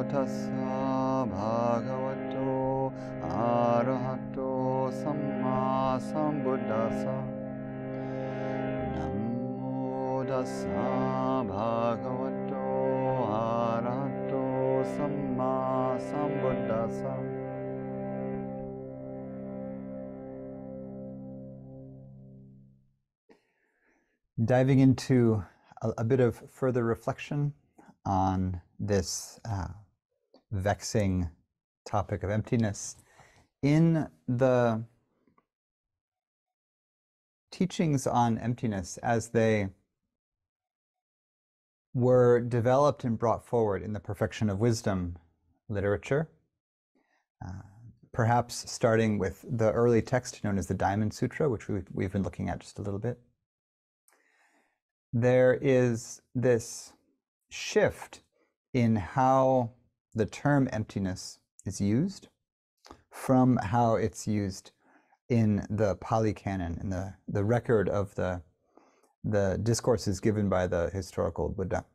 tassa bhagavato arahato samma sambuddhassa. Namo tassa bhagavato arahato samma sambuddhassa. Diving into a bit of further reflection on this vexing topic of emptiness. In the teachings on emptiness as they were developed and brought forward in the Perfection of Wisdom literature, perhaps starting with the early text known as the Diamond Sutra, which we've been looking at just a little bit, there is this shift in how the term emptiness is used from how it's used in the Pali Canon, in the record of the discourses given by the historical Buddha.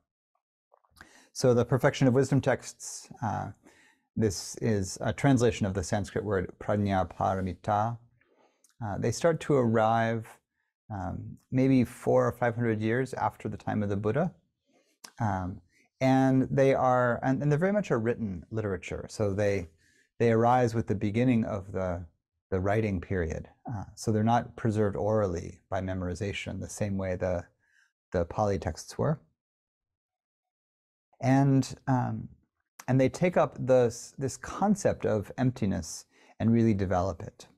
So the Perfection of Wisdom texts, this is a translation of the Sanskrit word prajna paramita. They start to arrive maybe 400 or 500 years after the time of the Buddha. And they're very much a written literature. So they arise with the beginning of the writing period. So they're not preserved orally by memorization the same way the Pali texts were. And they take up this concept of emptiness and really develop it.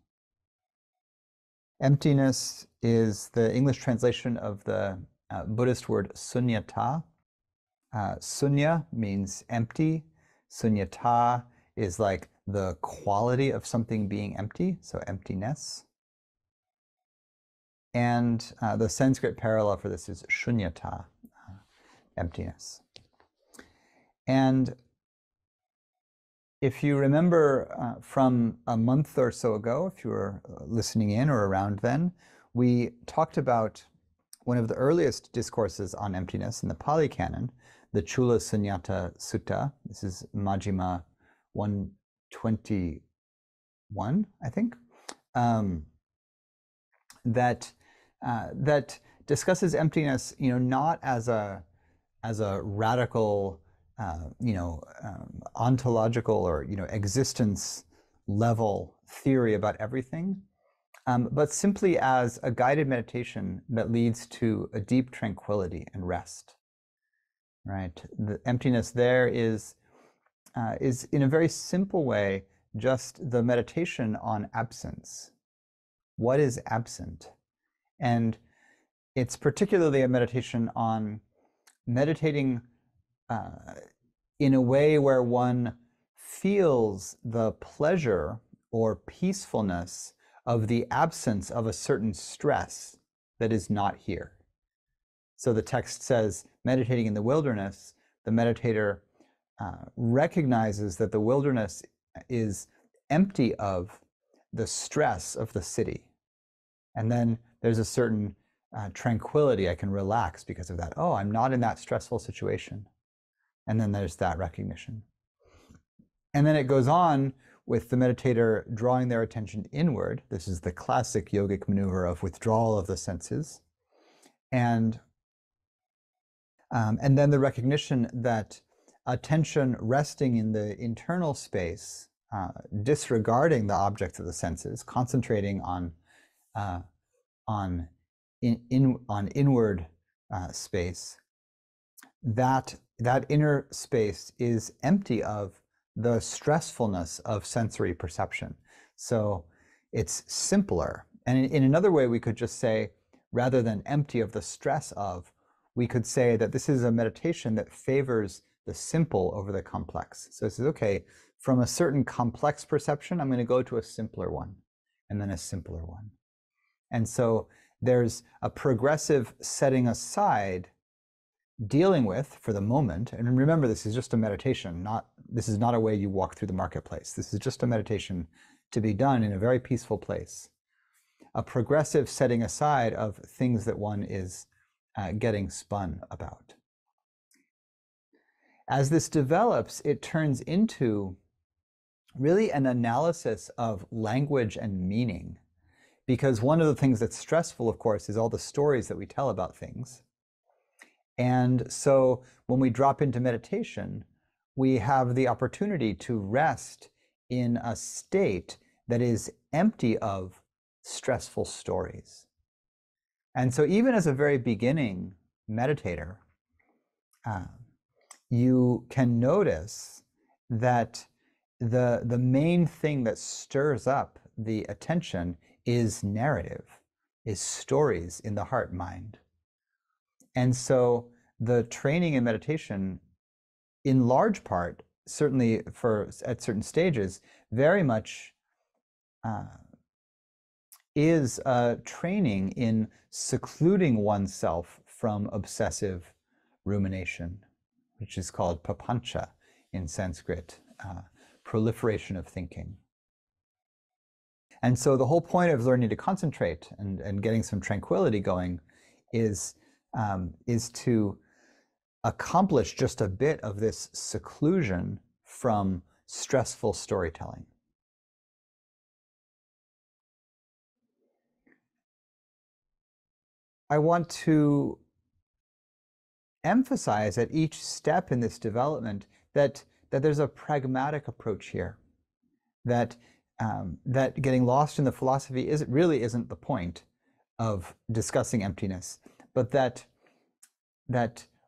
Emptiness is the English translation of the Buddhist word sunyata. Sunya means empty. Sunyata is like the quality of something being empty, so emptiness. And the Sanskrit parallel for this is shunyata, emptiness. And if you remember from a month or so ago, if you were listening in or around then, we talked about one of the earliest discourses on emptiness in the Pali Canon, the Chula Sunyata Sutta. This is Majjhima 121, I think, that discusses emptiness, not as a radical, ontological or existence level theory about everything, but simply as a guided meditation that leads to a deep tranquility and rest. Right? The emptiness there is in a very simple way just the meditation on absence. What is absent? And it's particularly a meditation on meditating in a way where one feels the pleasure or peacefulness of the absence of a certain stress that is not here. So the text says, meditating in the wilderness, the meditator recognizes that the wilderness is empty of the stress of the city. And then there's a certain tranquility. I can relax because of that. Oh, I'm not in that stressful situation. And then there's that recognition. And then it goes on with the meditator drawing their attention inward. This is the classic yogic maneuver of withdrawal of the senses. And then the recognition that attention resting in the internal space, disregarding the objects of the senses, concentrating on inward space, that inner space is empty of the stressfulness of sensory perception. So it's simpler. And in another way, we could just say, rather than empty of the stress of, we could say that this is a meditation that favors the simple over the complex. So it says, okay, from a certain complex perception, I'm going to go to a simpler one, and then a simpler one. And so there's a progressive setting aside, dealing with, for the moment, and remember, this is just a meditation, this is not a way you walk through the marketplace. This is just a meditation to be done in a very peaceful place. A progressive setting aside of things that one is getting spun about. As this develops, it turns into really an analysis of language and meaning. Because one of the things that's stressful, of course, is all the stories that we tell about things. And so when we drop into meditation, we have the opportunity to rest in a state that is empty of stressful stories. And so even as a very beginning meditator, you can notice that the main thing that stirs up the attention is narrative, is stories in the heart mind. And so the training in meditation, in large part, certainly at certain stages, very much is a training in secluding oneself from obsessive rumination, which is called papancha in Sanskrit, proliferation of thinking. And so the whole point of learning to concentrate and getting some tranquility going is to accomplish just a bit of this seclusion from stressful storytelling. I want to emphasize at each step in this development that there's a pragmatic approach here, that getting lost in the philosophy really isn't the point of discussing emptiness, but that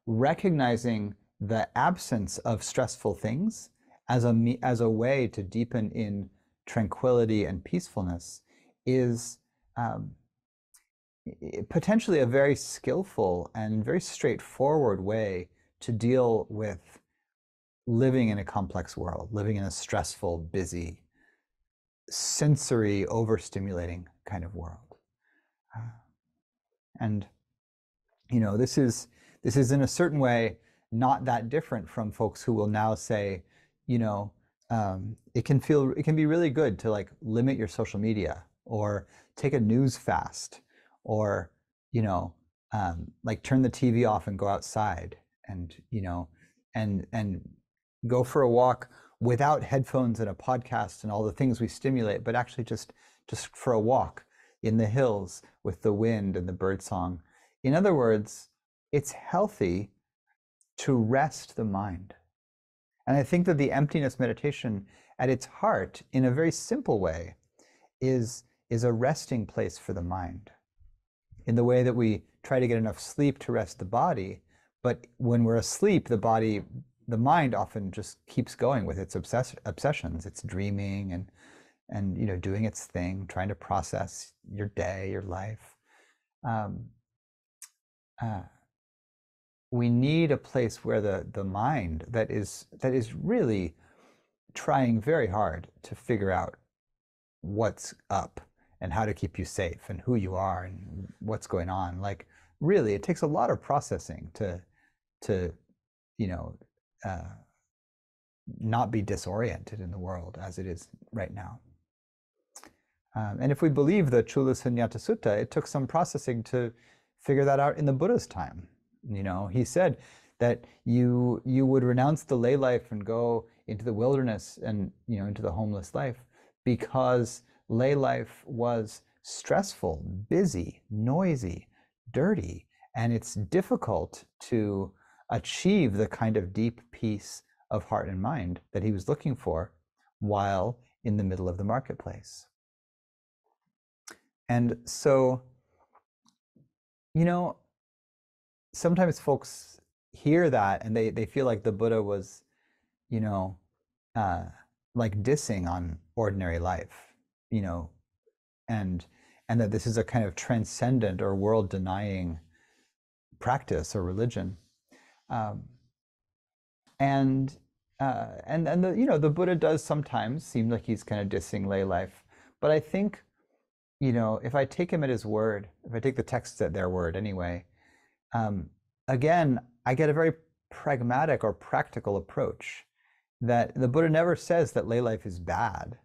recognizing the absence of stressful things as a way to deepen in tranquility and peacefulness is potentially a very skillful and very straightforward way to deal with living in a complex world, living in a stressful, busy, sensory, overstimulating kind of world. And this is in a certain way not that different from folks who will now say, it can be really good to like limit your social media or take a news fast or like turn the TV off and go outside and and go for a walk without headphones and a podcast and all the things we stimulate, but actually just for a walk in the hills with the wind and the birdsong. In other words, it's healthy to rest the mind. And I think that the emptiness meditation at its heart, in a very simple way, is a resting place for the mind. In the way that we try to get enough sleep to rest the body, but when we're asleep, the mind often just keeps going with its obsessions. It's dreaming and doing its thing, trying to process your day, your life. We need a place where the mind that is really trying very hard to figure out what's up and how to keep you safe and who you are and what's going on. Like really, it takes a lot of processing to not be disoriented in the world as it is right now. And if we believe the Chula Sunyata Sutta, it took some processing to figure that out in the Buddha's time. He said that you would renounce the lay life and go into the wilderness and into the homeless life because lay life was stressful, busy, noisy, dirty, and it's difficult to achieve the kind of deep peace of heart and mind that he was looking for while in the middle of the marketplace. And so, sometimes folks hear that and they feel like the Buddha was, like dissing on ordinary life, and that this is a kind of transcendent or world-denying practice or religion. And the Buddha does sometimes seem like he's kind of dissing lay life, but I think, if I take him at his word, if I take the texts at their word anyway, again, I get a very pragmatic or practical approach that the Buddha never says that lay life is bad.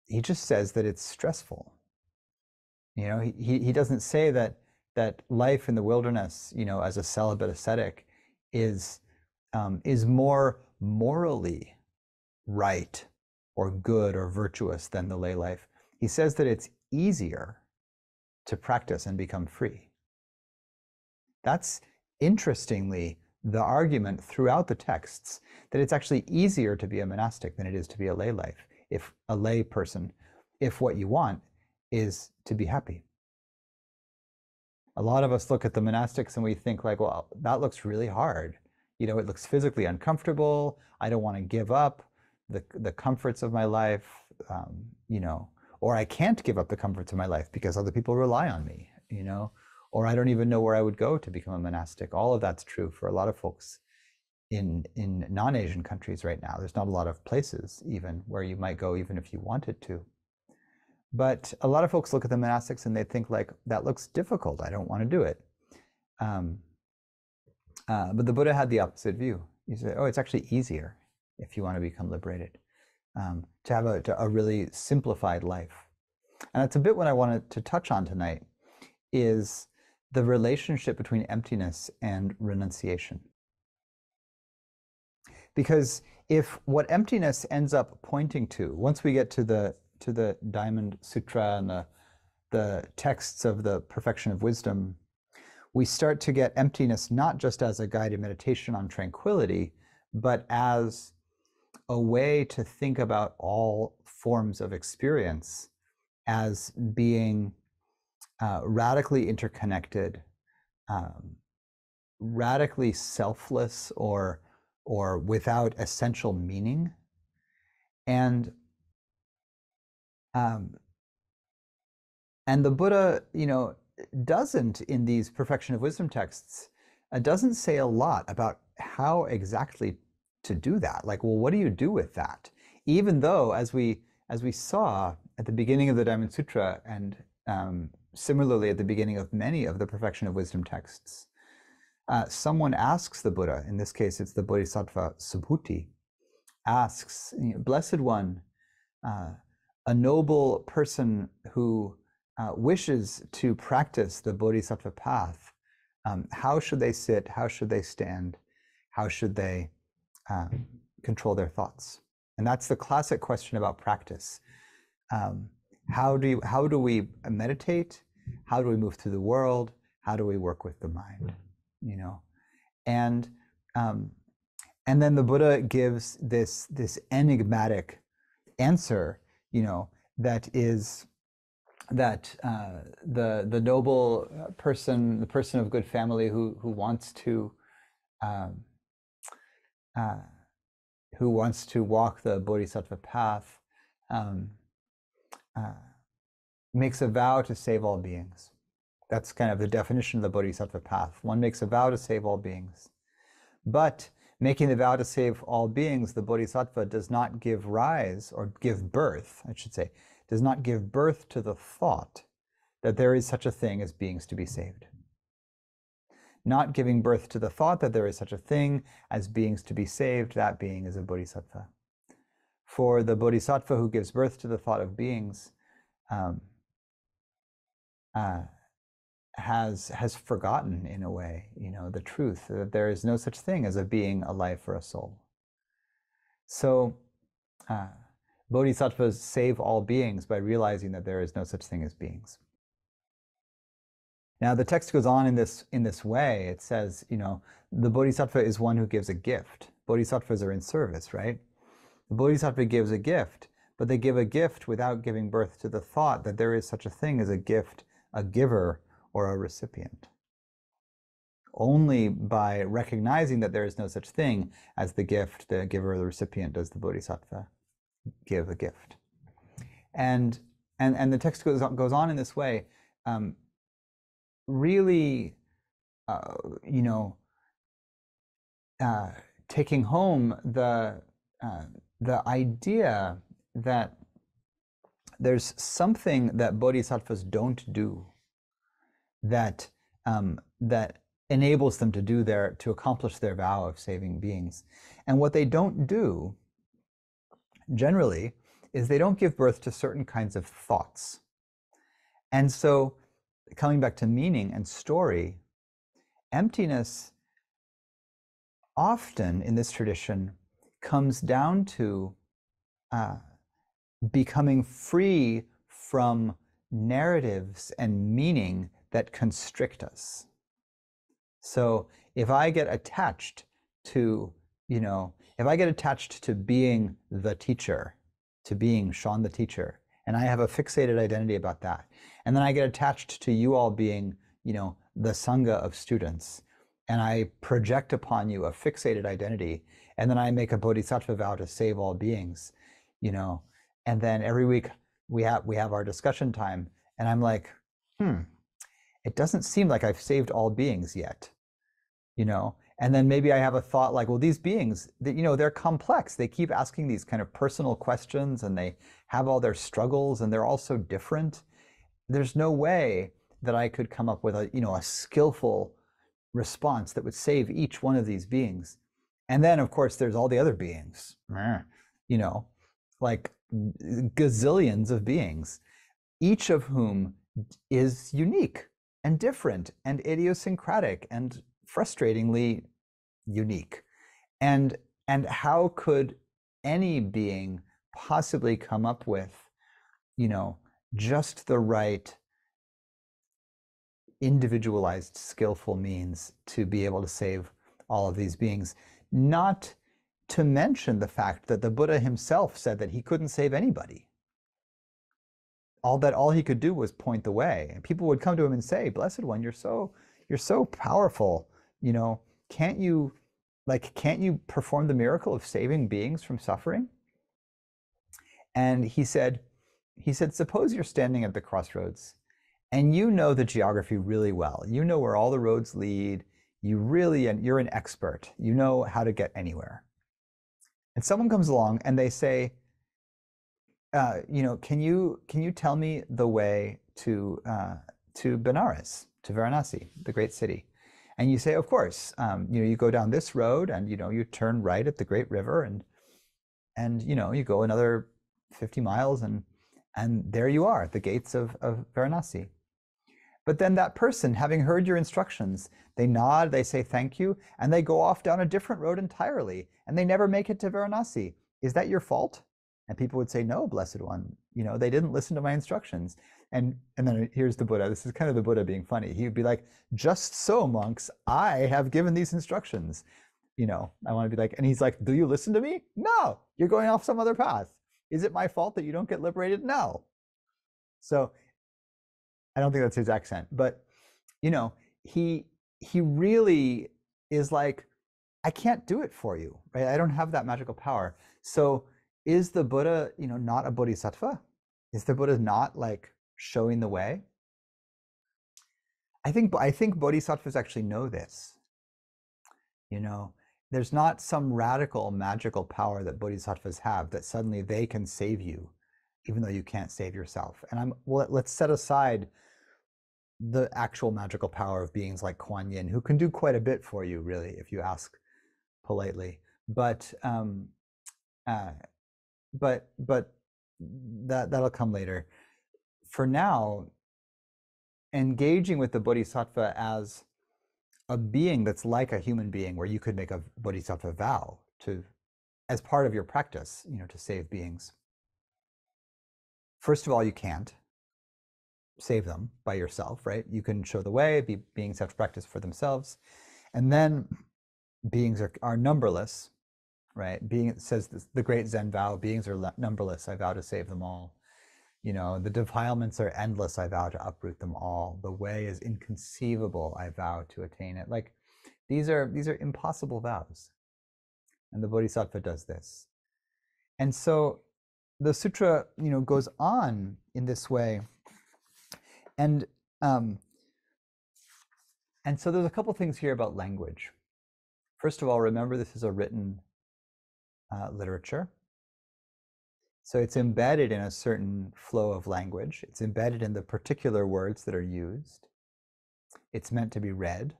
He just says that it's stressful. He doesn't say that life in the wilderness, as a celibate ascetic is is more morally right or good or virtuous than the lay life. He says that it's easier to practice and become free. That's interestingly the argument throughout the texts, that it's actually easier to be a monastic than it is to be a lay life, if a lay person, if what you want is to be happy. A lot of us look at the monastics and we think like, well, that looks really hard. You know, it looks physically uncomfortable. I don't want to give up the comforts of my life, you know, or I can't give up the comforts of my life because other people rely on me, you know, or I don't even know where I would go to become a monastic. All of that's true for a lot of folks in non-Asian countries right now. There's not a lot of places even where you might go even if you wanted to. But a lot of folks look at the monastics and they think like, that looks difficult. I don't want to do it. But the Buddha had the opposite view. He said, oh, it's actually easier if you want to become liberated, to have a really simplified life. And that's a bit what I wanted to touch on tonight, is the relationship between emptiness and renunciation. Because if what emptiness ends up pointing to, once we get to the Diamond Sutra and the texts of the perfection of wisdom, we start to get emptiness not just as a guided meditation on tranquility, but as a way to think about all forms of experience as being radically interconnected, radically selfless, or without essential meaning. And the Buddha, you know, doesn't, in these perfection of wisdom texts, doesn't say a lot about how exactly to do that. Like, well, what do you do with that? Even though, as we saw at the beginning of the Diamond Sutra, and similarly at the beginning of many of the perfection of wisdom texts, someone asks the Buddha, in this case it's the Bodhisattva Subhuti, asks, Blessed One, a noble person who wishes to practice the Bodhisattva path, how should they sit? How should they stand? How should they control their thoughts? And that's the classic question about practice. How do we meditate? How do we move through the world? How do we work with the mind? You know, and then the Buddha gives this enigmatic answer, you know, that is that the noble person, the person of good family who wants to walk the Bodhisattva path, makes a vow to save all beings. That's kind of the definition of the Bodhisattva path. One makes a vow to save all beings. But making the vow to save all beings, the Bodhisattva does not give rise, or give birth, I should say, does not give birth to the thought that there is such a thing as beings to be saved. Not giving birth to the thought that there is such a thing as beings to be saved, that being is a Bodhisattva. For the Bodhisattva who gives birth to the thought of beings has forgotten, in a way, you know, the truth that there is no such thing as a being alive for a soul. So Bodhisattvas save all beings by realizing that there is no such thing as beings. Now the text goes on in this way. It says, you know, the Bodhisattva is one who gives a gift. Bodhisattvas are in service, right? The Bodhisattva gives a gift, but they give a gift without giving birth to the thought that there is such a thing as a gift, a giver, or a recipient. Only by recognizing that there is no such thing as the gift, the giver, or the recipient does the Bodhisattva give a gift. And the text goes on in this way, really, you know, taking home the idea that there's something that bodhisattvas don't do that that enables them to accomplish their vow of saving beings. And what they don't do generally is they don't give birth to certain kinds of thoughts. And so, coming back to meaning and story, emptiness often in this tradition comes down to becoming free from narratives and meaning that constrict us. So if I get attached to, if I get attached to being the teacher, to being Sean the teacher, and I have a fixated identity about that, and then I get attached to you all being, the Sangha of students, and I project upon you a fixated identity, and then I make a bodhisattva vow to save all beings, and then every week we have our discussion time, and I'm like, it doesn't seem like I've saved all beings yet, and then maybe I have a thought like, well, these beings, they're complex. They keep asking these kind of personal questions, and they have all their struggles, and they're all so different. There's no way that I could come up with a skillful response that would save each one of these beings. And then, of course, there's all the other beings, like gazillions of beings, each of whom is unique and different and idiosyncratic and frustratingly unique. And how could any being possibly come up with, just the right individualized, skillful means to be able to save all of these beings? Not to mention the fact that the Buddha himself said that he couldn't save anybody. All he could do was point the way, and people would come to him and say, "Blessed One, you're so powerful. Can't you perform the miracle of saving beings from suffering?" And he said, suppose you're standing at the crossroads, and you know the geography really well. You know where all the roads lead. You're an expert. You know how to get anywhere. And someone comes along and they say, can you tell me the way to Benares, to Varanasi, the great city? And you say, of course. You go down this road, and you turn right at the great river, and you go another 50 miles, and there you are, at the gates of Varanasi. But then that person, having heard your instructions, they nod, they say thank you, and they go off down a different road entirely, and they never make it to Varanasi. Is that your fault? And people would say, no, Blessed One, they didn't listen to my instructions. And then here's the Buddha. This is kind of the Buddha being funny. He would be like, just so, monks, I have given these instructions. I want to be like, and he's like, do you listen to me? No, you're going off some other path. Is it my fault that you don't get liberated? No. So I don't think that's his accent, but he really is like, I can't do it for you, right? I don't have that magical power. So is the Buddha, not a bodhisattva? Is the Buddha not like showing the way? I think bodhisattvas actually know this. There's not some radical magical power that bodhisattvas have that suddenly they can save you, even though you can't save yourself. And let's set aside the actual magical power of beings like Kuan Yin, who can do quite a bit for you, really, if you ask politely. But that'll come later. For now, engaging with the bodhisattva as a being that's like a human being, where you could make a bodhisattva vow as part of your practice, to save beings. First of all, you can't save them by yourself, right? You can show the way. Beings have to practice for themselves, and then beings are numberless, right? It says the great Zen vow: beings are numberless. I vow to save them all. The defilements are endless. I vow to uproot them all. The way is inconceivable. I vow to attain it. Like these are impossible vows, and the bodhisattva does this. And so the sutra, goes on in this way. And so there's a couple things here about language. First of all, remember this is a written literature. So it's embedded in a certain flow of language. It's embedded in the particular words that are used. It's meant to be read,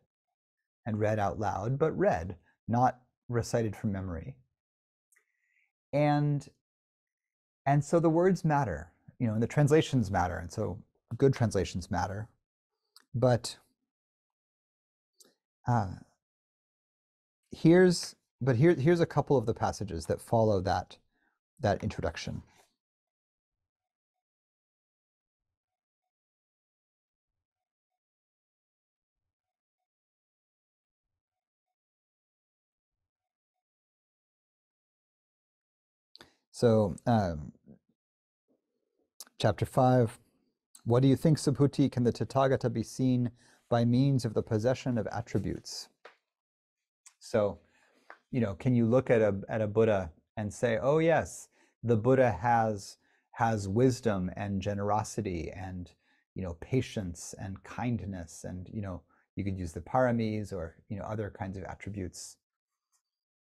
and read out loud, but read, not recited from memory. And so the words matter, and the translations matter, and so good translations matter. But here's a couple of the passages that follow that introduction. So, chapter 5, what do you think, Subhuti? Can the Tathagata be seen by means of the possession of attributes? So, can you look at a Buddha and say, oh yes, the Buddha has wisdom and generosity and patience and kindness, and you could use the paramis or other kinds of attributes.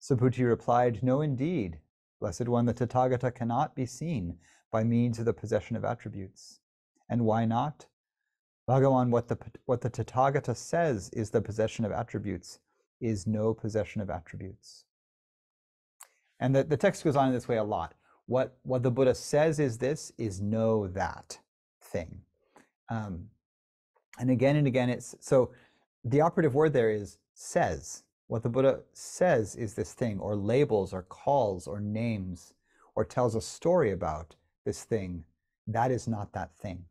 Subhuti replied, no, indeed, Blessed One, the Tathagata cannot be seen by means of the possession of attributes. And why not? Bhagavan, what the Tathagata says is the possession of attributes is no possession of attributes. And the text goes on in this way a lot. What the Buddha says is this, is no that thing. And again, it's, so the operative word there is says. What the Buddha says is this thing, or labels, or calls, or names, or tells a story about this thing. That is not that thing.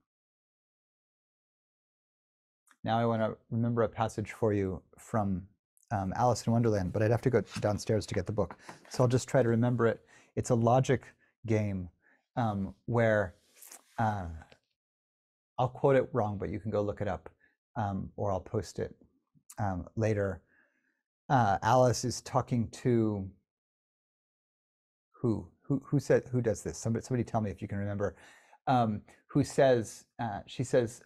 Now I want to remember a passage for you from Alice in Wonderland, but I'd have to go downstairs to get the book. So I'll just try to remember it. It's a logic game where I'll quote it wrong, but you can go look it up, or I'll post it later. Alice is talking to who does this? Somebody tell me if you can remember. Who says? She says.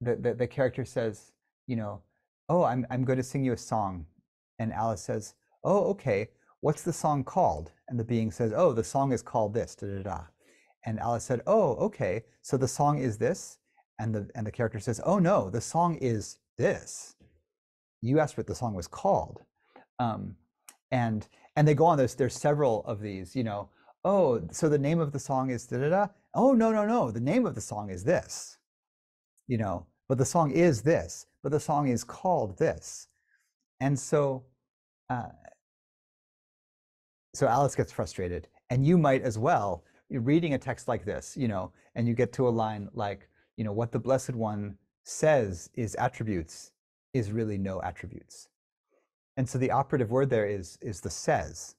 The character says, oh, I'm going to sing you a song, and Alice says, oh, okay. What's the song called? And the being says, oh, the song is called this. Da da da. And Alice said, oh, okay. So the song is this, and the character says, oh no, the song is this. You asked what the song was called, and they go on. There's several of these. Oh, so the name of the song is da da da. Oh no. The name of the song is this. But the song is this. But the song is called this. And so Alice gets frustrated, and you might as well. You're reading a text like this, and you get to a line like, what the Blessed One says is attributes is really no attributes. And so the operative word there is the says.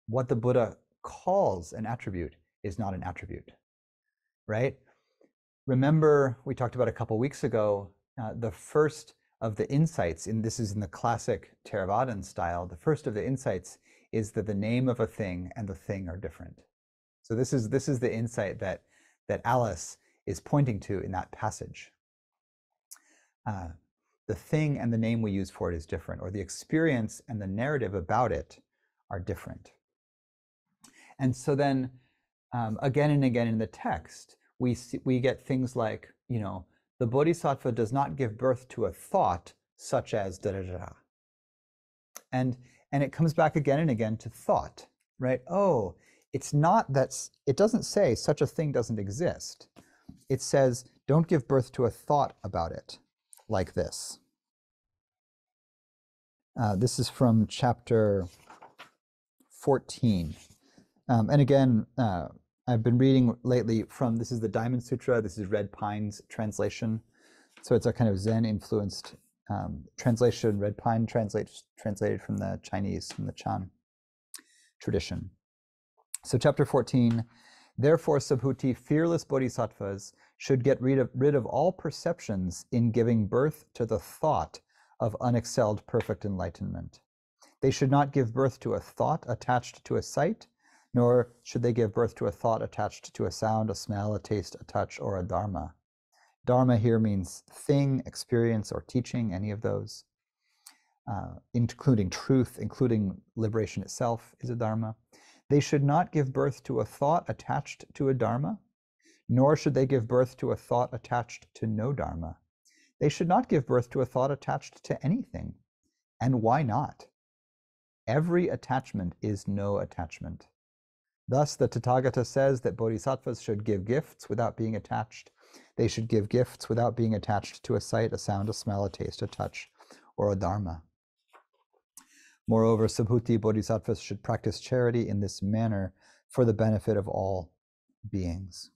What the Buddha calls an attribute is not an attribute, right? Remember, we talked about a couple weeks ago, the first of the insights, this is in the classic Theravadan style, the first of the insights is that the name of a thing and the thing are different. So this is the insight that Alice is pointing to in that passage. The thing and the name we use for it is different, or the experience and the narrative about it are different. And so then, again and again in the text, we get things like, the Bodhisattva does not give birth to a thought such as da da da. And it comes back again and again to thought, right? Oh, it's not that, it doesn't say such a thing doesn't exist. It says, don't give birth to a thought about it like this. This is from chapter 14. And again, I've been reading lately from, this is the Diamond Sutra, this is Red Pine's translation. So it's a kind of Zen-influenced translation. Red Pine translated from the Chinese, from the Chan tradition. So chapter 14, therefore, Subhuti, fearless bodhisattvas should get rid of all perceptions in giving birth to the thought of unexcelled perfect enlightenment. They should not give birth to a thought attached to a sight, nor should they give birth to a thought attached to a sound, a smell, a taste, a touch, or a dharma. Dharma here means thing, experience, or teaching, any of those, including truth, including liberation itself is a dharma. They should not give birth to a thought attached to a dharma, nor should they give birth to a thought attached to no dharma. They should not give birth to a thought attached to anything. And why not? Every attachment is no attachment. Thus, the Tathagata says that bodhisattvas should give gifts without being attached. They should give gifts without being attached to a sight, a sound, a smell, a taste, a touch, or a dharma. Moreover, Subhuti bodhisattvas should practice charity in this manner for the benefit of all beings.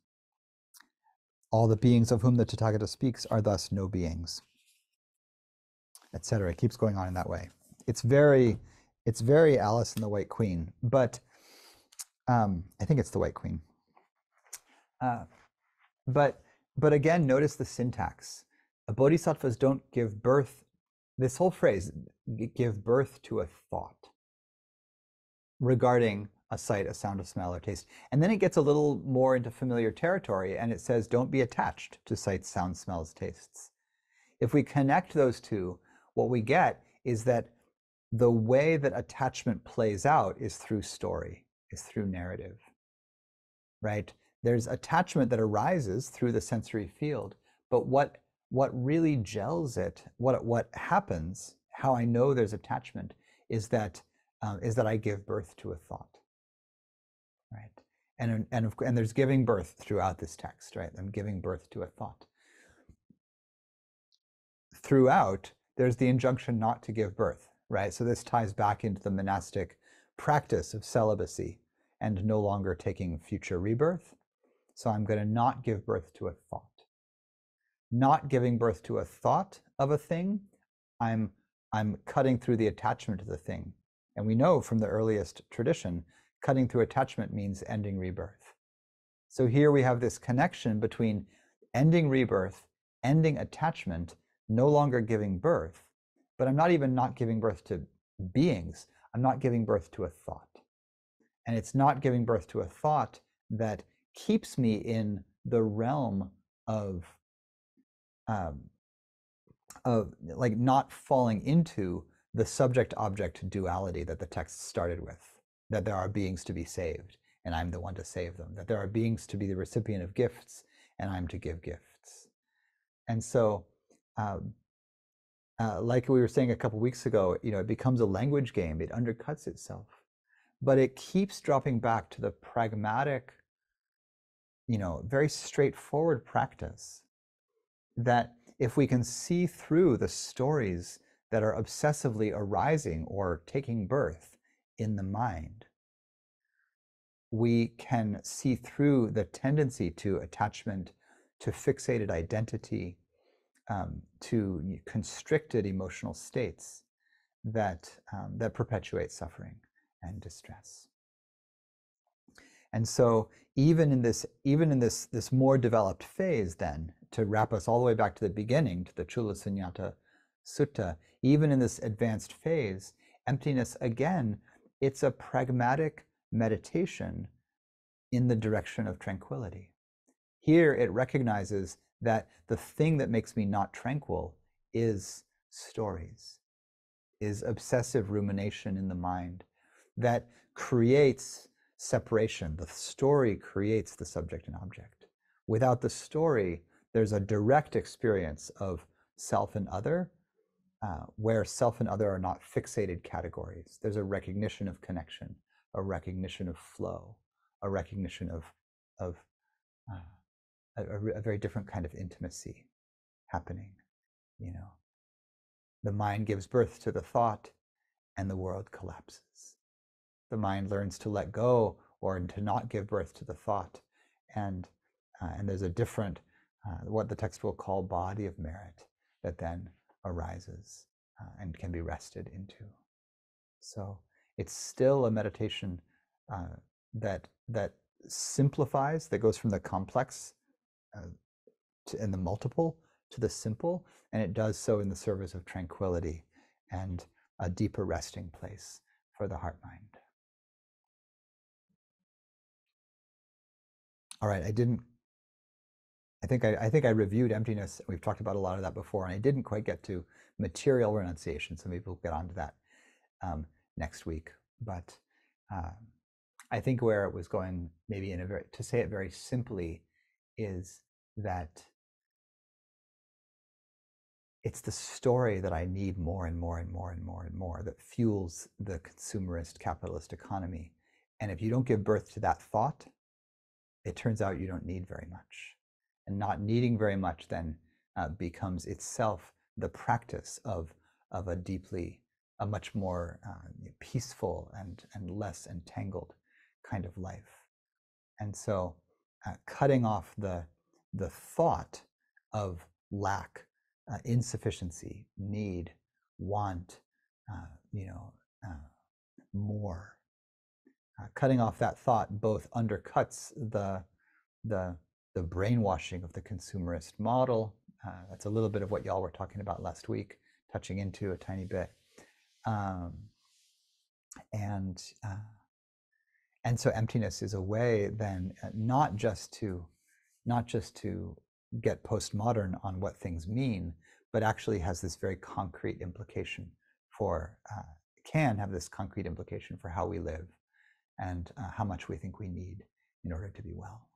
All the beings of whom the Tathagata speaks are thus no beings, etc. It keeps going on in that way. It's very Alice and the White Queen, but I think it's the White Queen. But again, notice the syntax. Bodhisattvas don't give birth. This whole phrase, give birth to a thought regarding a sight, a sound, a smell, or taste. And then it gets a little more into familiar territory, and it says, don't be attached to sights, sounds, smells, tastes. If we connect those two, what we get is that the way that attachment plays out is through story, is through narrative, right? There's attachment that arises through the sensory field, but what really gels it, what happens, how I know there's attachment, is that I give birth to a thought, right? And there's giving birth throughout this text, right? I'm giving birth to a thought. Throughout, there's the injunction not to give birth, right? So this ties back into the monastic practice of celibacy and no longer taking future rebirth. So I'm going to not give birth to a thought. Not giving birth to a thought of a thing, I'm cutting through the attachment to the thing. And we know from the earliest tradition, cutting through attachment means ending rebirth. So here we have this connection between ending rebirth, ending attachment, no longer giving birth, but I'm not even not giving birth to beings, I'm not giving birth to a thought. And it's not giving birth to a thought that keeps me in the realm of like not falling into the subject-object duality that the text started with, that there are beings to be saved and I'm the one to save them, that there are beings to be the recipient of gifts and I'm to give gifts. And so like we were saying a couple weeks ago, it becomes a language game. It undercuts itself, but it keeps dropping back to the pragmatic, very straightforward practice that if we can see through the stories that are obsessively arising or taking birth in the mind, we can see through the tendency to attachment, to fixated identity, to constricted emotional states that perpetuate suffering and distress. And so even in this more developed phase, then, to wrap us all the way back to the beginning, to the Chula Sunyata Sutta, even in this advanced phase, emptiness, again, it's a pragmatic meditation in the direction of tranquility. Here it recognizes that the thing that makes me not tranquil is stories, is obsessive rumination in the mind that creates separation. The story creates the subject and object. Without the story, there's a direct experience of self and other, where self and other are not fixated categories. There's a recognition of connection, a recognition of flow, a recognition of a very different kind of intimacy happening. The mind gives birth to the thought and the world collapses. The mind learns to let go or to not give birth to the thought, and there's a different, what the text will call body of merit that then arises and can be rested into. So it's still a meditation that simplifies, that goes from the complex and the multiple to the simple, and it does so in the service of tranquility and a deeper resting place for the heart mind. All right, I think I reviewed emptiness. We've talked about a lot of that before, and I didn't quite get to material renunciation, so maybe we'll get onto that next week. But I think where it was going, maybe to say it very simply, is that it's the story that I need more and more and more and more and more that fuels the consumerist capitalist economy. And if you don't give birth to that thought, it turns out you don't need very much. And not needing very much then becomes itself the practice of a deeply a much more peaceful and less entangled kind of life. And so cutting off the thought of lack, insufficiency, need, want, more. Cutting off that thought both undercuts the brainwashing of the consumerist model. That's a little bit of what y'all were talking about last week, touching into a tiny bit. And so emptiness is a way then not just to get postmodern on what things mean, but actually has this very concrete implication for, can have this concrete implication for how we live and how much we think we need in order to be well.